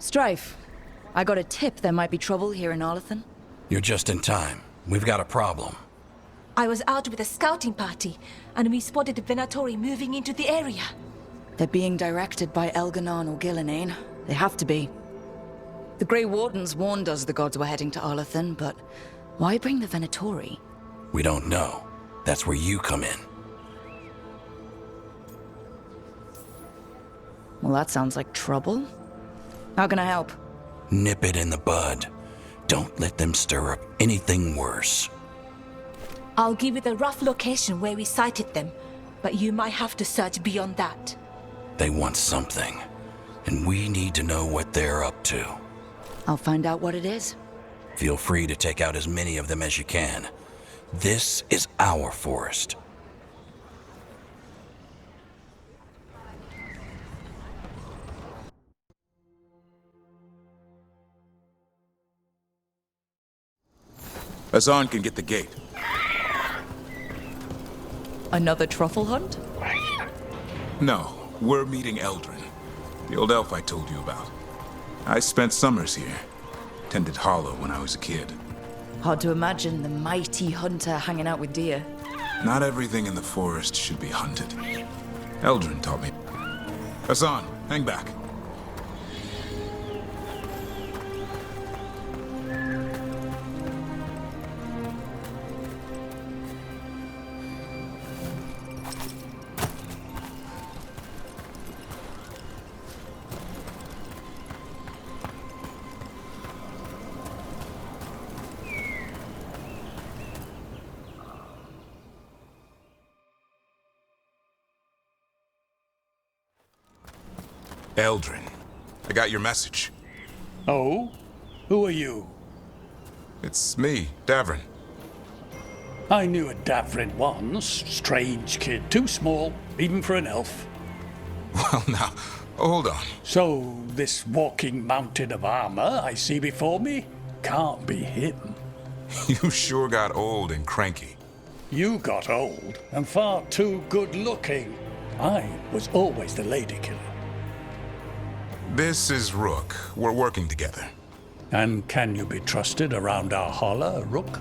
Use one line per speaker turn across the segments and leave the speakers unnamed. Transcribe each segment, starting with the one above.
Strife, I got a tip there might be trouble here in Arlathan.
You're just in time. We've got a problem.
I was out with a scouting party, and we spotted the Venatori moving into the area.
They're being directed by Elganon or Gillenane. They have to be. The Grey Wardens warned us the gods were heading to Arlathan, but why bring the Venatori?
We don't know. That's where you come in.
Well, that sounds like trouble. How can I help?
Nip it in the bud. Don't let them stir up anything worse.
I'll give you the rough location where we sighted them, but you might have to search beyond that.
They want something, and we need to know what they're up to.
I'll find out what it is.
Feel free to take out as many of them as you can. This is our forest.
Hassan can get the gate.
Another truffle hunt?
No, we're meeting Eldrin, the old elf I told you about. I spent summers here. Tended Hollow when I was a kid.
Hard to imagine the mighty hunter hanging out with deer.
Not everything in the forest should be hunted. Eldrin taught me. Hassan, hang back. Eldrin, I got your message.
Oh? Who are you?
It's me, Davrin.
I knew a Davrin once. Strange kid. Too small, even for an elf.
Well, now, hold on.
So, this walking mountain of armor I see before me can't be him.
You sure got old and cranky.
You got old and far too good looking. I was always the lady killer.
This is Rook. We're working together.
And can you be trusted around our holler, Rook?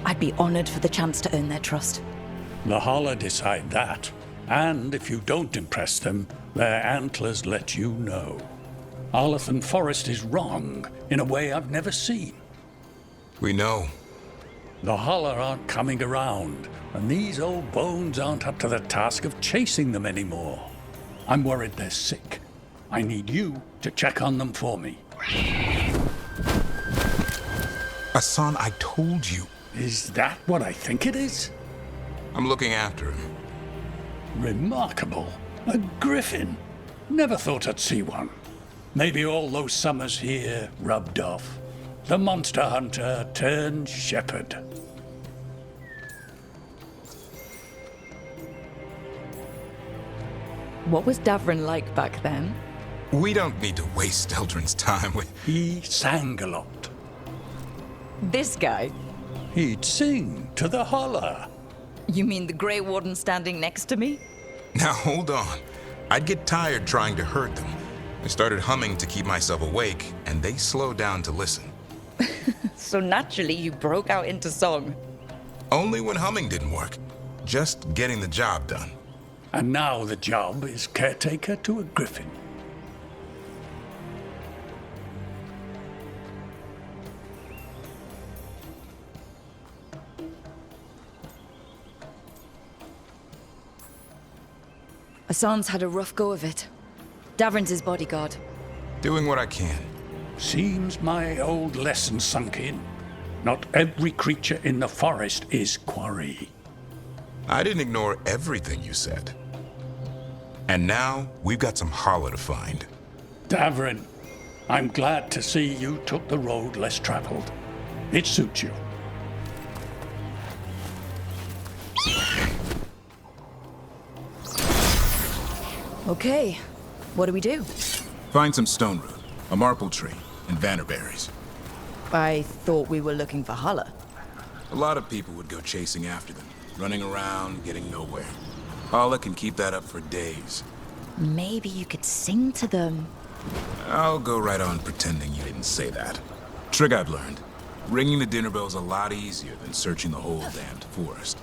I'd be honored for the chance to earn their trust.
The holler decide that. And if you don't impress them, their antlers let you know. Arlathan Forest is wrong in a way I've never seen.
We know.
The holler aren't coming around, and these old bones aren't up to the task of chasing them anymore. I'm worried they're sick. I need you to check on them for me.
Hassan, I told you.
Is that what I think it is?
I'm looking after him.
Remarkable. A griffin. Never thought I'd see one. Maybe all those summers here rubbed off. The monster hunter turned shepherd.
What was Davrin like back then?
We don't need to waste Eldrin's time with...
He sang a lot.
This guy?
He'd sing to the holler.
You mean the Grey Warden standing next to me?
Now, hold on. I'd get tired trying to herd them. I started humming to keep myself awake, and they slowed down to listen.
So naturally you broke out into song.
Only when humming didn't work. Just getting the job done.
And now the job is caretaker to a griffin.
Hassan's had a rough go of it. Davrin's his bodyguard.
Doing what I can.
Seems my old lesson sunk in. Not every creature in the forest is quarry.
I didn't ignore everything you said. And now, we've got some holler to find.
Davrin, I'm glad to see you took the road less traveled. It suits you.
Okay, what do we do?
Find some stone root, a marple tree, and vannerberries.
I thought we were looking for Holler.
A lot of people would go chasing after them. running around, getting nowhere. Hala can keep that up for days.
Maybe you could sing to them.
I'll go right on pretending you didn't say that. Trick I've learned. Ringing the dinner bell's a lot easier than searching the whole damned forest.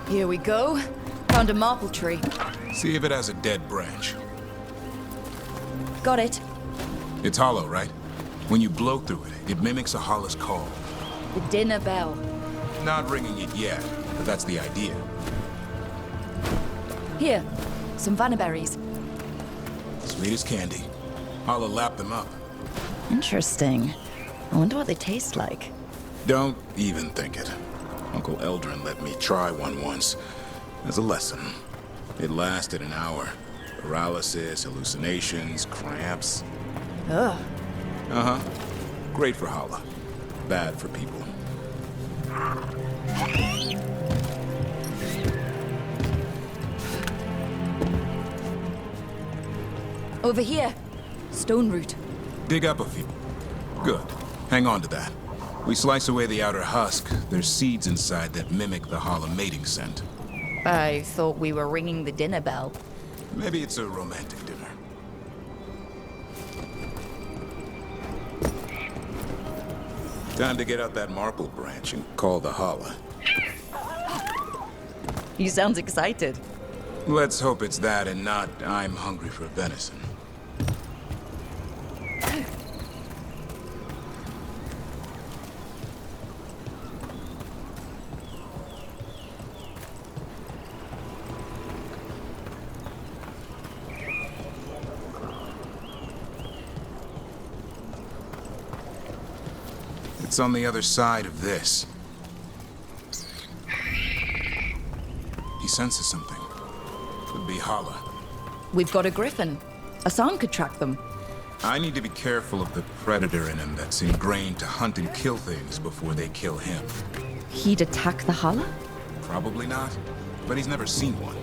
Here we go. Found a maple tree.
See if it has a dead branch.
Got it.
It's hollow, right? When you blow through it, it mimics a Hala's call.
The dinner bell.
Not ringing it yet, but that's the idea.
Here, some vannaberries.
Sweet as candy. Hala lapped them up.
Interesting. I wonder what they taste like.
Don't even think it. Uncle Eldrin let me try one once. As a lesson. It lasted an hour. Paralysis, hallucinations, cramps.
Ugh.
Uh-huh. Great for Hala. Bad for people.
Over here. Stone root.
Dig up a few. Good. Hang on to that. We slice away the outer husk. There's seeds inside that mimic the Hala mating scent.
I thought we were ringing the dinner bell.
Maybe it's a romantic dinner. Time to get out that marple branch and call the Hala.
You sound excited.
Let's hope it's that and not I'm hungry for venison. It's on the other side of this. He senses something. Could be Hala.
We've got a griffin. Asan could track them.
I need to be careful of the predator in him that's ingrained to hunt and kill things before they kill him.
He'd attack the Hala?
Probably not, but he's never seen one.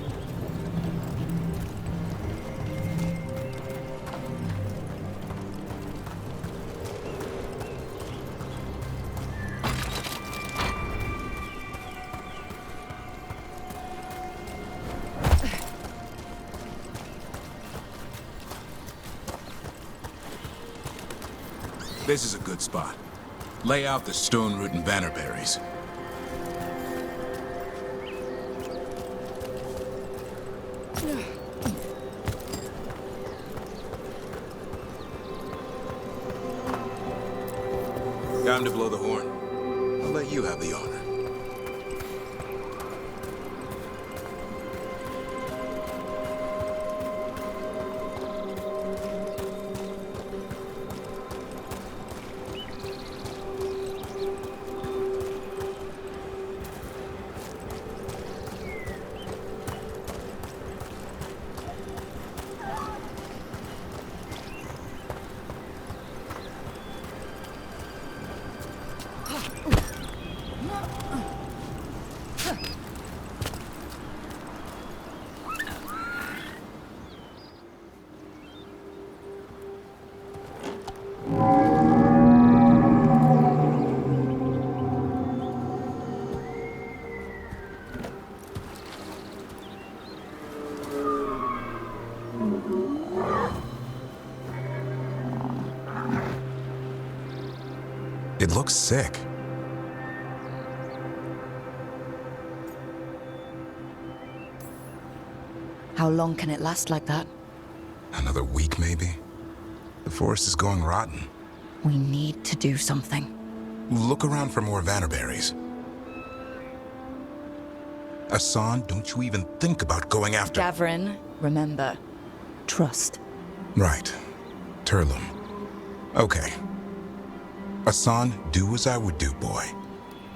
This is a good spot. Lay out the stone root and vannerberries. Time to blow the horn. I'll let you have the honor. It looks sick.
How long can it last like that?
Another week, maybe? The forest is going rotten.
We need to do something.
Look around for more vannerberries. Asan, don't you even think about going after...
Gavrin, remember, trust.
Right. Turlum. Okay. Asan, do as I would do, boy.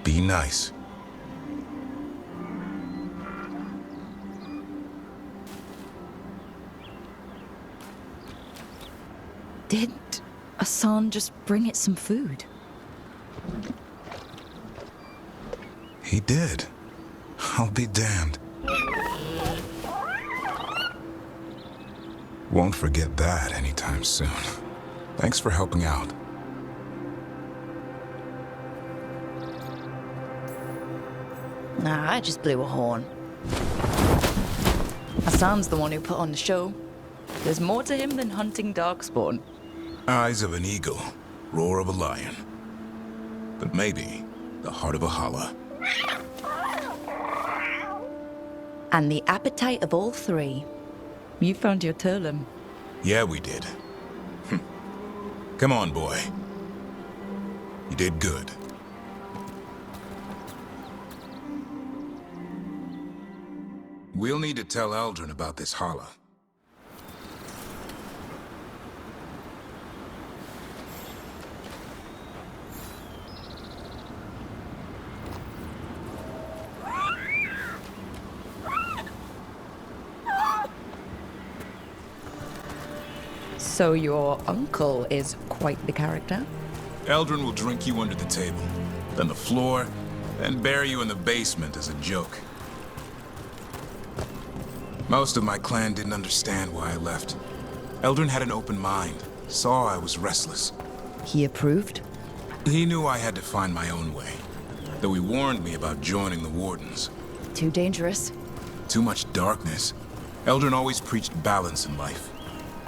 Be nice.
Did Asan just bring it some food?
He did. I'll be damned. Won't forget that anytime soon. Thanks for helping out.
Nah, I just blew a horn. Hassan's the one who put on the show. There's more to him than hunting darkspawn.
Eyes of an eagle, roar of a lion. But maybe the heart of a holla.
And the appetite of all three. You found your Turlum.
Yeah, we did. Come on, boy. You did good. We'll need to tell Eldrin about this holla.
So your uncle is quite the character?
Eldrin will drink you under the table, then the floor, then bury you in the basement as a joke. Most of my clan didn't understand why I left. Eldrin had an open mind, saw I was restless.
He approved?
He knew I had to find my own way, though he warned me about joining the Wardens.
Too dangerous?
Too much darkness. Eldrin always preached balance in life.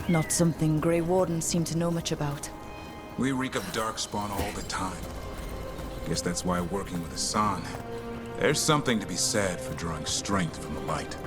Not something Grey Wardens seem to know much about.
We reek of darkspawn all the time. Guess that's why working with Hassan, there's something to be said for drawing strength from the light.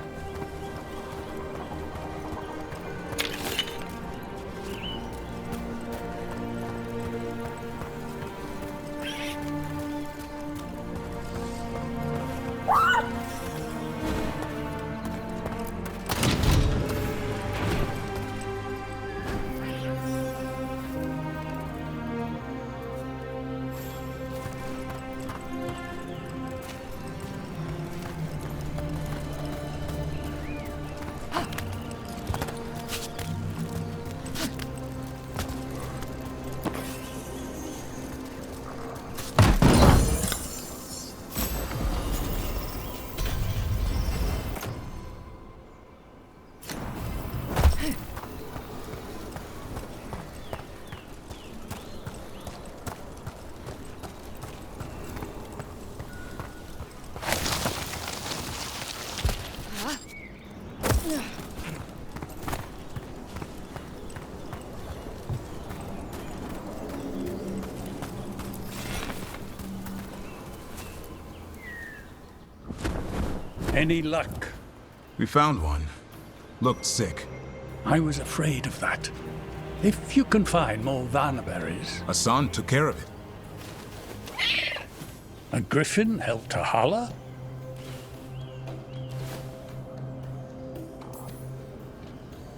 Any luck?
We found one. Looked sick.
I was afraid of that. If you can find more Vanaberries.
Hassan took care of it.
A griffin helped to holler?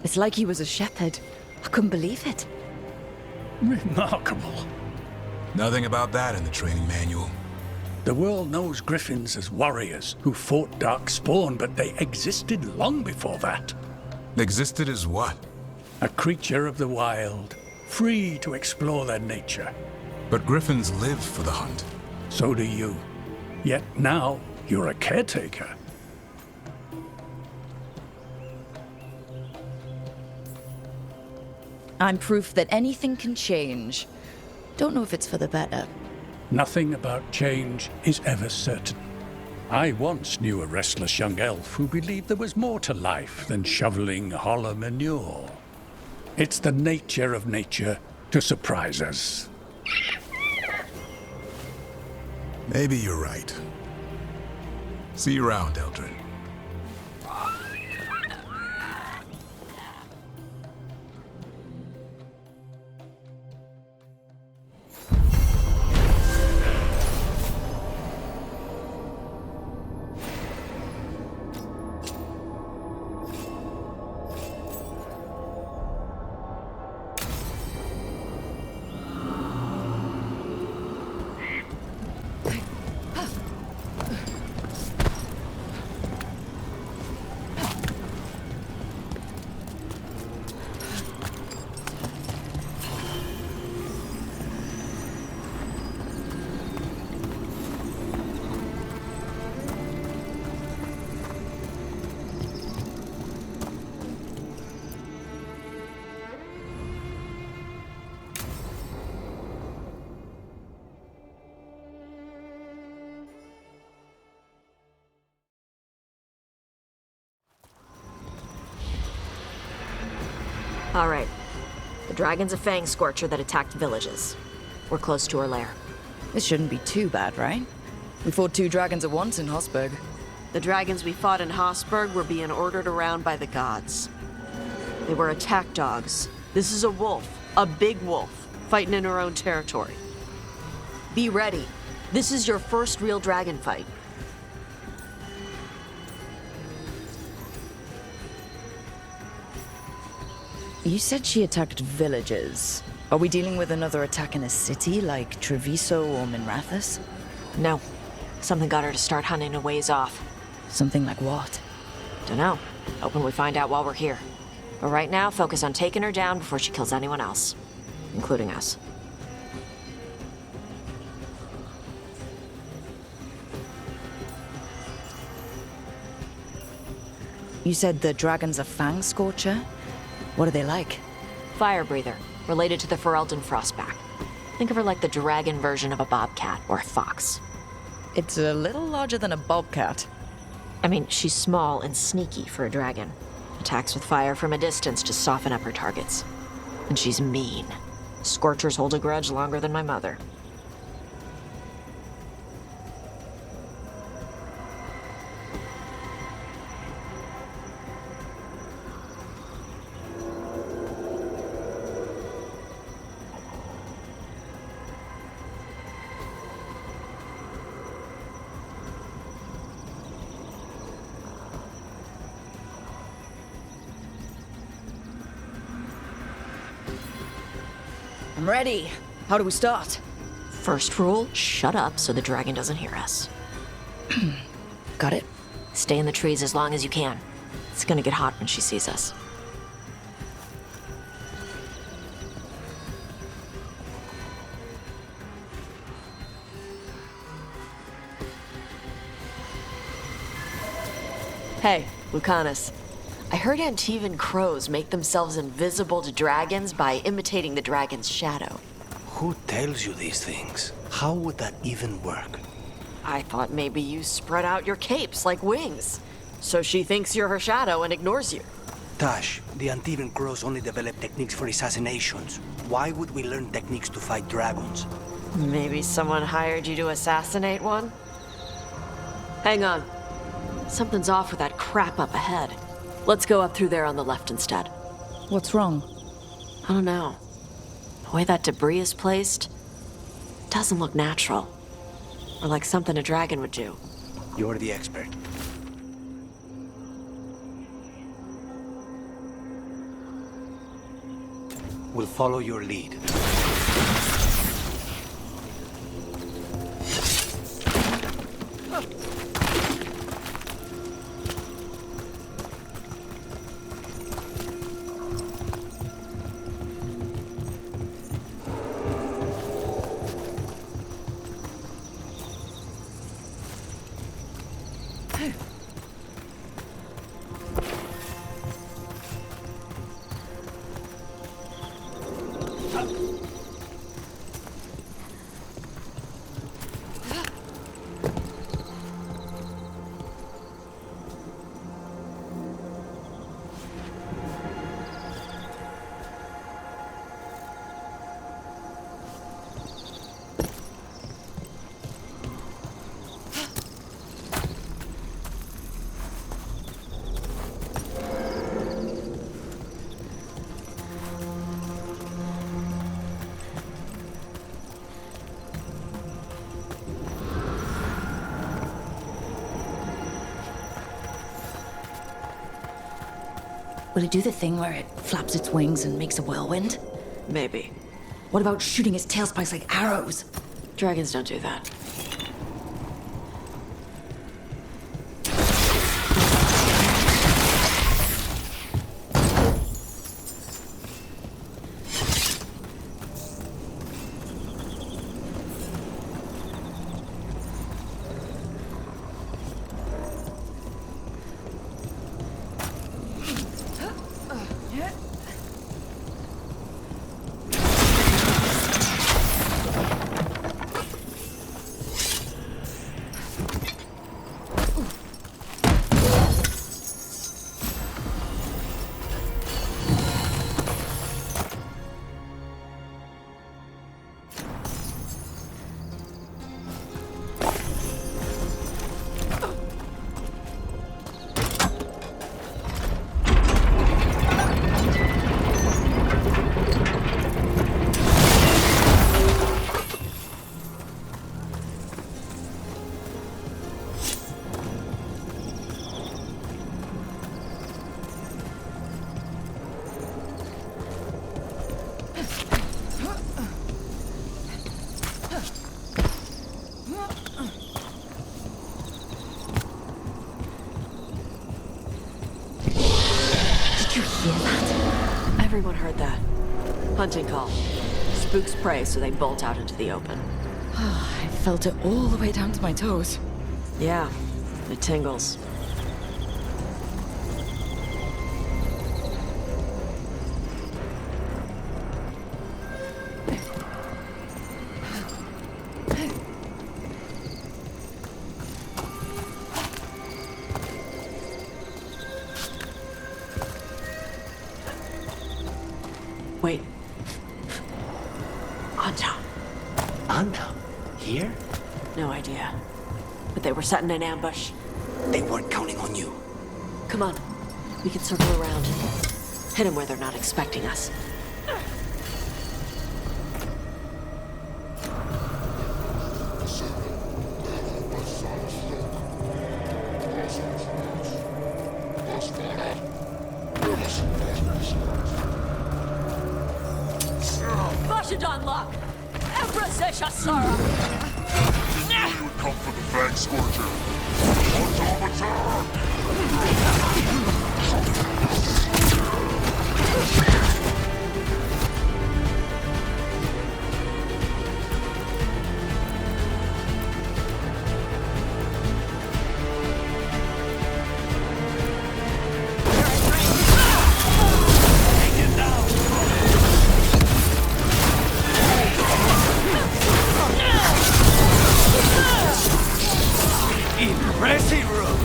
It's like he was a shepherd. I couldn't believe it.
Remarkable.
Nothing about that in the training manual.
The world knows griffins as warriors who fought darkspawn, but they existed long before that.
Existed as what?
A creature of the wild, free to explore their nature.
But griffins live for the hunt.
So do you. Yet now, you're a caretaker.
I'm proof that anything can change. Don't know if it's for the better.
Nothing about change is ever certain. I once knew a restless young elf who believed there was more to life than shoveling hollow manure. It's the nature of nature to surprise us.
Maybe you're right. See you around, Eldrin.
All right. The dragon's a fang scorcher that attacked villages. We're close to her lair.
This shouldn't be too bad, right? We fought 2 dragons at once in Hosberg.
The dragons we fought in Hosberg were being ordered around by the gods. They were attack dogs. This is a wolf, a big wolf, fighting in her own territory. Be ready. This is your first real dragon fight.
You said she attacked villages. Are we dealing with another attack in a city like Treviso or Minrathous?
No. Something got her to start hunting a ways off.
Something like what?
Dunno. Hoping we find out while we're here. But right now, focus on taking her down before she kills anyone else. Including us.
You said the dragon's a fang scorcher? What are they like?
Fire breather, related to the Ferelden Frostback. Think of her like the dragon version of a bobcat or a fox.
It's a little larger than a bobcat.
I mean, she's small and sneaky for a dragon. Attacks with fire from a distance to soften up her targets. And she's mean. Scorchers hold a grudge longer than my mother.
I'm ready. How do we start?
First rule, shut up so the dragon doesn't hear us.
Got it.
Stay in the trees as long as you can. It's gonna get hot when she sees us.
Hey, Lucanus. I heard Antivan crows make themselves invisible to dragons by imitating the dragon's shadow.
Who tells you these things? How would that even work?
I thought maybe you spread out your capes like wings, so she thinks you're her shadow and ignores you.
Tash, the Antivan crows only develop techniques for assassinations. Why would we learn techniques to fight dragons?
Maybe someone hired you to assassinate one? Hang on.
Something's off with that crap up ahead. Let's go up through there on the left instead.
What's wrong?
I don't know. The way that debris is placed doesn't look natural. Or like something a dragon would do.
You're the expert. We'll follow your lead.
Will it do the thing where it flaps its wings and makes a whirlwind?
Maybe.
What about shooting its tail spikes like arrows?
Dragons don't do that.
Did you hear that?
Everyone heard that. Hunting call. Spooks prey, so they bolt out into the open.
I felt it all the way down to my toes.
Yeah, it tingles. Wait. Anta.
Anta? Here?
No idea. But they were setting an ambush.
They weren't counting on you.
Come on. We can circle around. Hit them where they're not expecting us. Bashadon lock! Empress Sara!
You would come for the Fang Scorcher. Automata!
Impressive, Rook!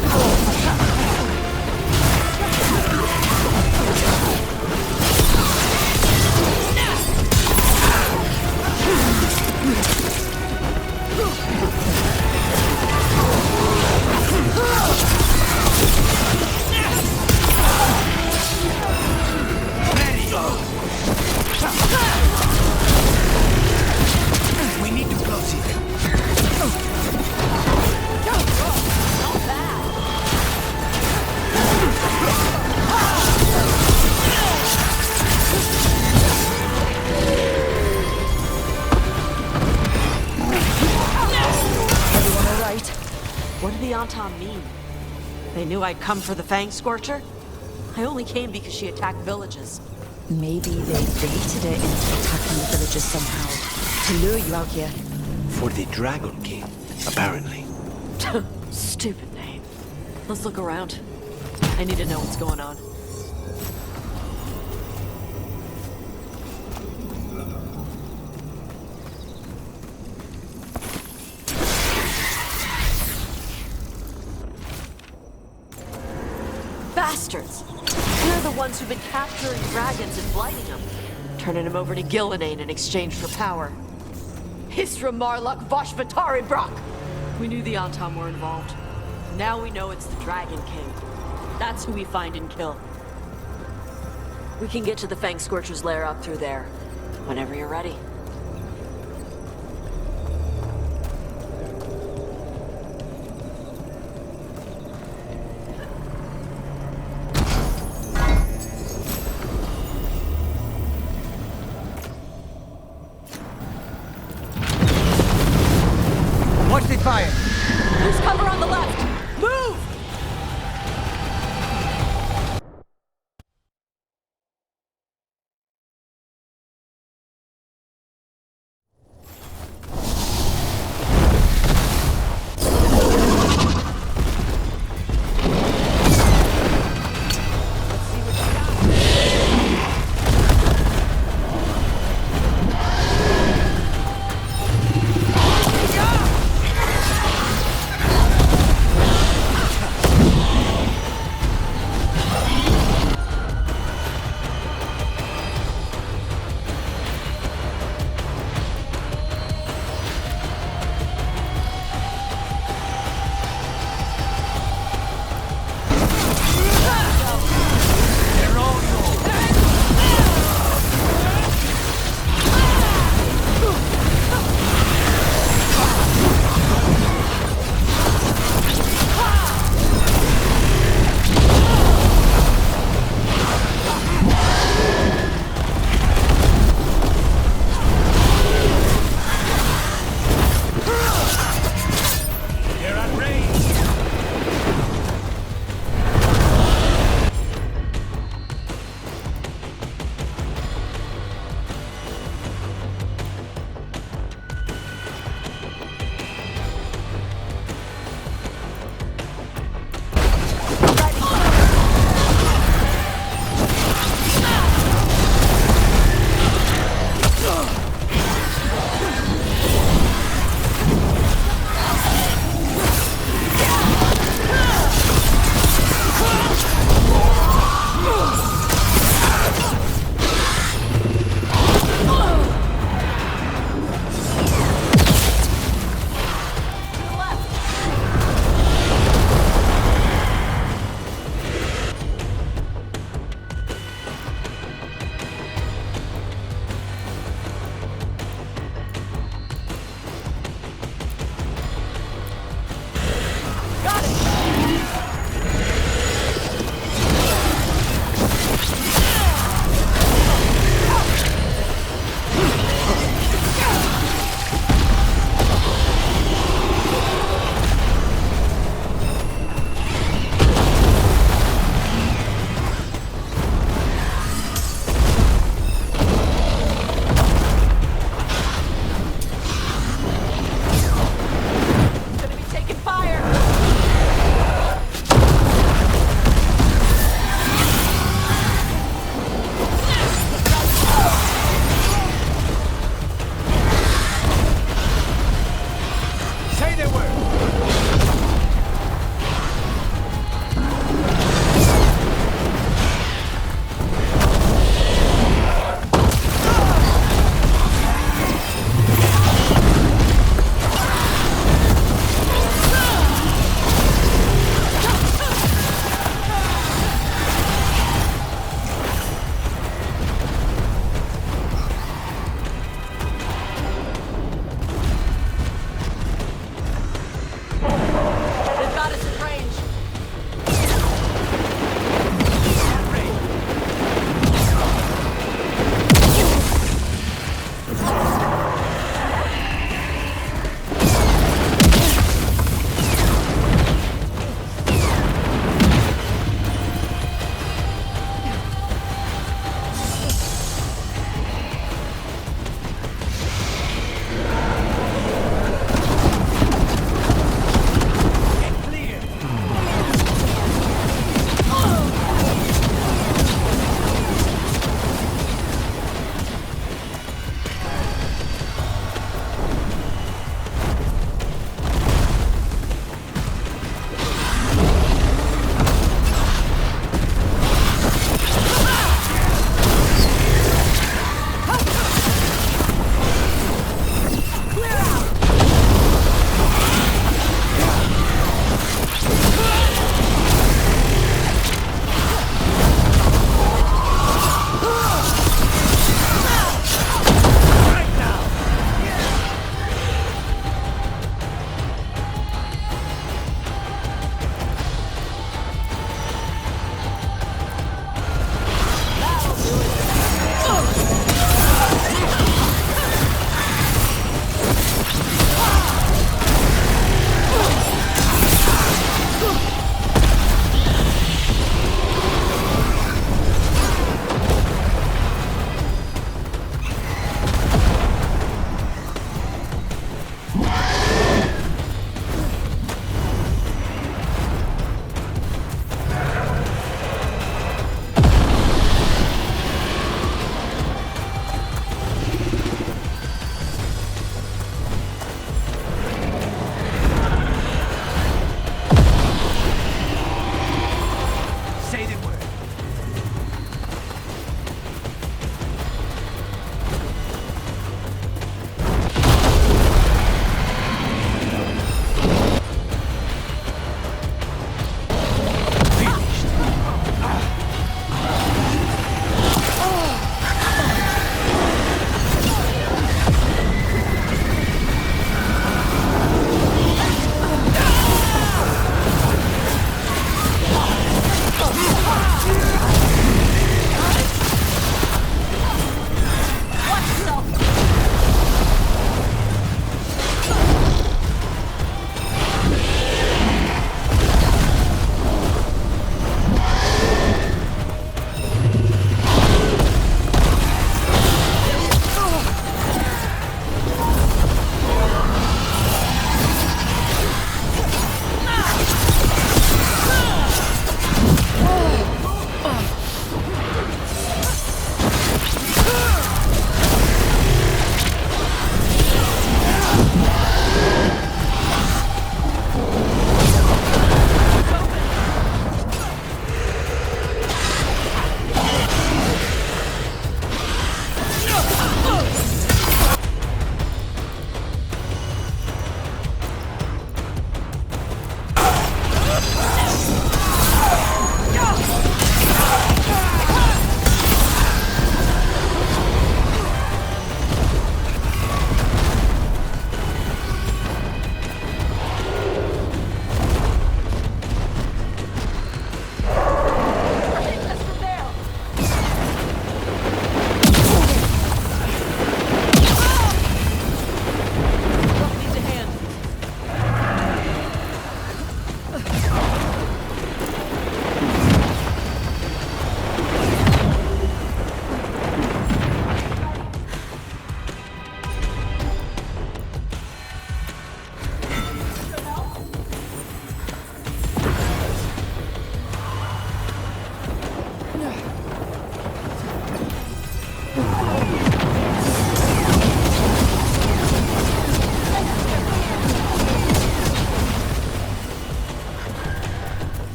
We need to close it.
What did the Anton mean? They knew I'd come for the Fang Scorcher? I only came because she attacked villages.
Maybe they baited it into attacking the villagers somehow, to lure you out here.
For the Dragon King, apparently.
Stupid name. Let's look around. I need to know what's going on. Bastards! They're the ones who've been capturing dragons and blighting them, turning them over to Gillenane in exchange for power. Hisra Marluk Voshvatari Brock! We knew the Antom were involved. Now we know it's the Dragon King. That's who we find and kill. We can get to the Fang Scorcher's lair up through there, whenever you're ready.
Watch the fire!
There's cover on the left!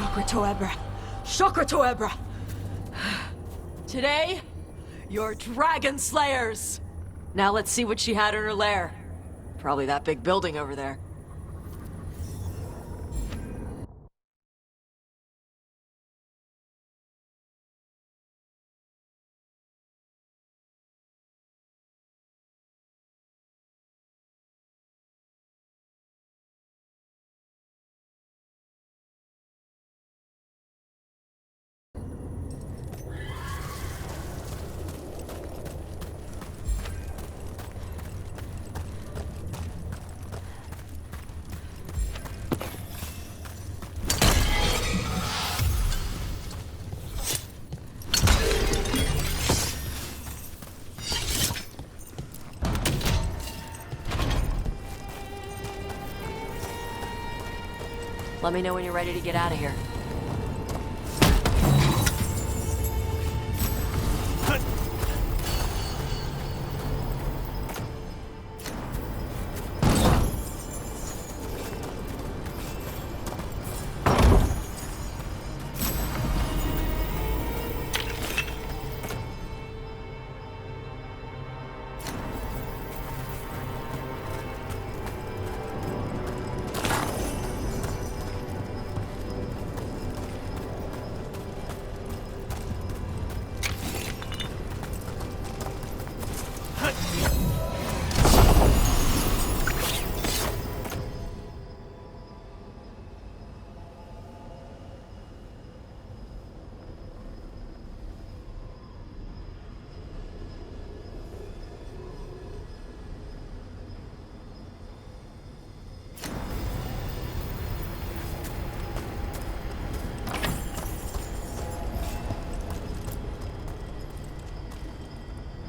Chakra Toebra. Chakra Toebra. Today, you're dragon slayers. Now let's see what she had in her lair. Probably that big building over there. Let me know when you're ready to get out of here.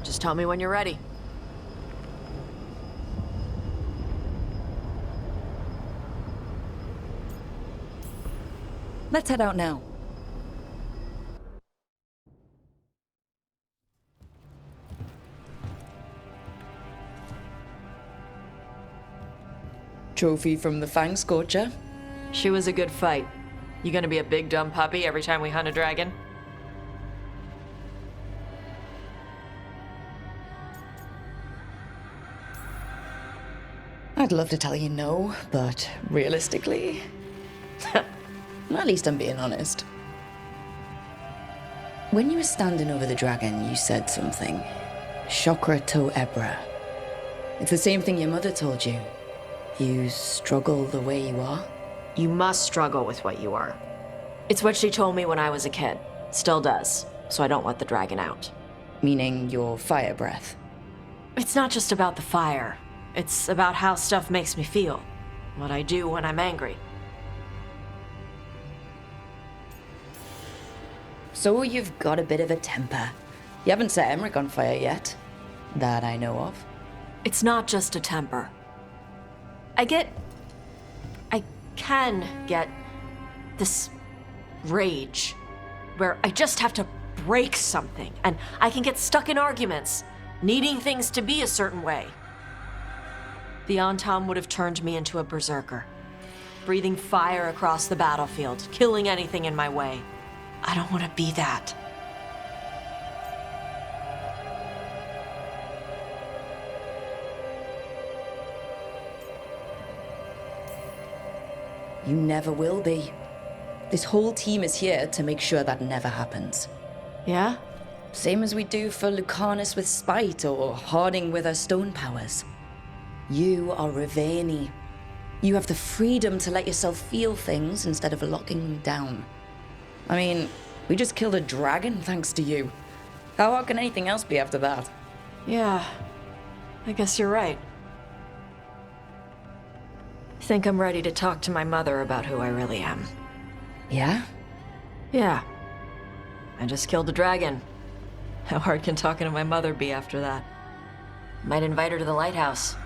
Just tell me when you're ready.
Let's head out now. Trophy from the Fang Scorcher.
She was a good fight. You gonna be a big dumb puppy every time we hunt a dragon?
I'd love to tell you no, but realistically, at least I'm being honest. When you were standing over the dragon, you said something. Chakra Toebra. It's the same thing your mother told you. You struggle the way you are.
You must struggle with what you are. It's what she told me when I was a kid. Still does, so I don't let the dragon out.
Meaning your fire breath.
It's not just about the fire. It's about how stuff makes me feel. What I do when I'm angry.
So you've got a bit of a temper. You haven't set Emmerich on fire yet. That I know of.
It's not just a temper. I can get this rage where I just have to break something, and I can get stuck in arguments, needing things to be a certain way. The Antam would have turned me into a berserker, breathing fire across the battlefield, killing anything in my way. I don't want to be that.
You never will be. This whole team is here to make sure that never happens.
Yeah?
Same as we do for Lucanus with spite or Harding with her stone powers. You are Raveni. You have the freedom to let yourself feel things instead of locking them down. I mean, we just killed a dragon thanks to you. How hard can anything else be after that?
Yeah, I guess you're right. I think I'm ready to talk to my mother about who I really am.
Yeah?
Yeah. I just killed a dragon. How hard can talking to my mother be after that? Might invite her to the lighthouse.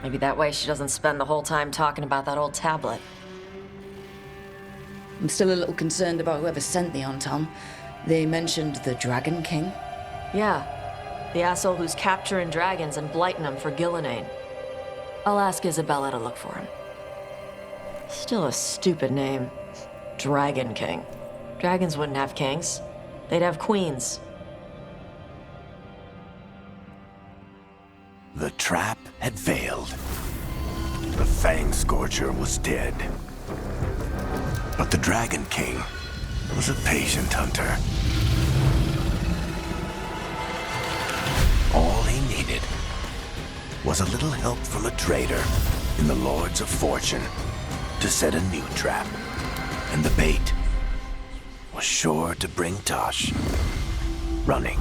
Maybe that way she doesn't spend the whole time talking about that old tablet.
I'm still a little concerned about whoever sent the Antam. They mentioned the Dragon King.
Yeah, the asshole who's capturing dragons and blighting them for Gillinane. I'll ask Isabella to look for him. Still a stupid name. Dragon King. Dragons wouldn't have kings. They'd have queens.
The trap had failed. The Fang Scorcher was dead. But the Dragon King was a patient hunter. All he needed was a little help from a trader in the Lords of Fortune to set a new trap. And the bait was sure to bring Tosh running.